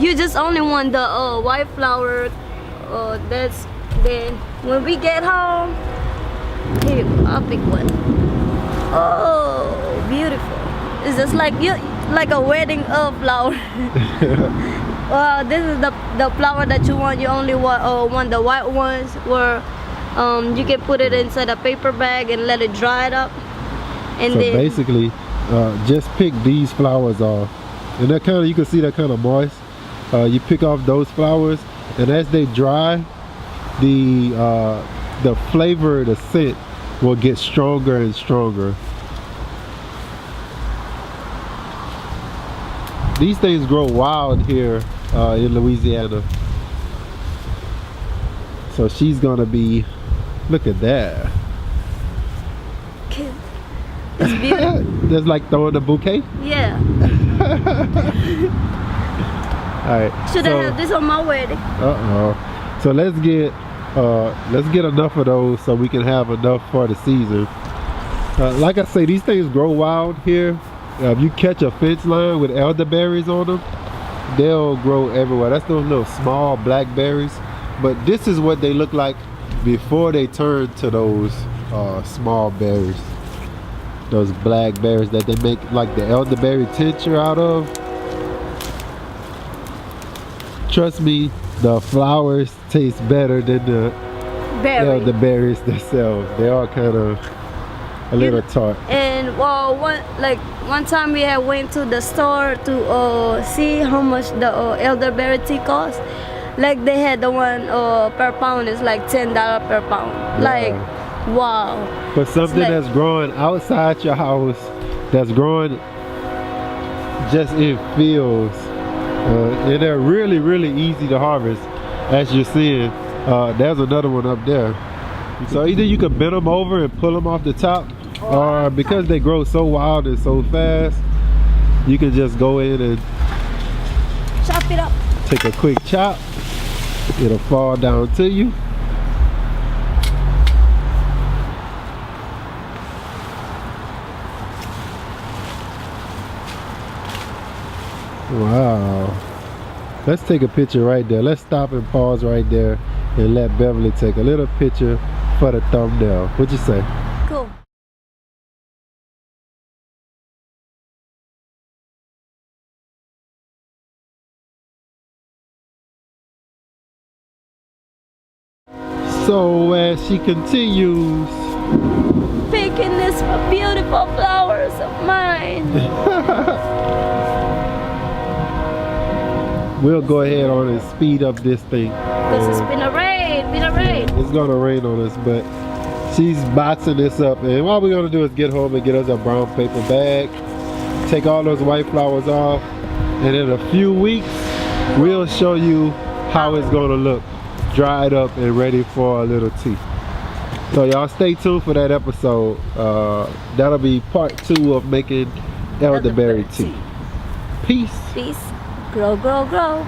you just only want the white flower. That's then when we get home. Here, I'll pick one. Oh, beautiful! It's just like a wedding flower. This is the flower that you want. You only want the white ones, where you can put it inside a paper bag and let it dry it up. And so then basically, just pick these flowers off, and that kind of, you can see that kind of moist. You pick off those flowers, and as they dry, the flavor, the scent will get stronger and stronger. These things grow wild here in Louisiana. So she's gonna be, look at that. it's beautiful. That's like throwing a bouquet? Yeah. Alright. Should I have this on my wedding? So let's get enough of those so we can have enough for the season. Like I say, these things grow wild here. If you catch a fence line with elderberries on them, they'll grow everywhere. That's those little small blackberries. But this is what they look like before they turn to those small berries. Those blackberries that they make like the elderberry tincture out of. Trust me, the flowers taste better than the elderberries themselves. They are kind of a little tart. And well, one time we had went to the store to see how much the elderberry tea cost. Like they had the one per pound is like $10 per pound. Yeah. Like, wow. For something that's growing outside your house, that's growing just in fields, and they're really, really easy to harvest, as you're seeing. There's another one up there. So either you can bend them over and pull them off the top, or because they grow so wild and so fast, you can just go in and chop it up. Take a quick chop. It'll fall down to you. Wow. Let's take a picture right there. Let's stop and pause right there and let Beverly take a little picture for the thumbnail. What'd you say? Cool. So as she continues picking this beautiful flowers of mine. We'll go ahead on and speed up this thing. Because it's been a rain, It's gonna rain on us, but she's boxing this up, and all we're gonna do is get home and get us a brown paper bag, take all those white flowers off, and in a few weeks we'll show you how it's gonna look, dried up and ready for a little tea. So y'all stay tuned for that episode. That'll be part 2 of making elderberry tea. Peace. Peace. Grow, grow, grow.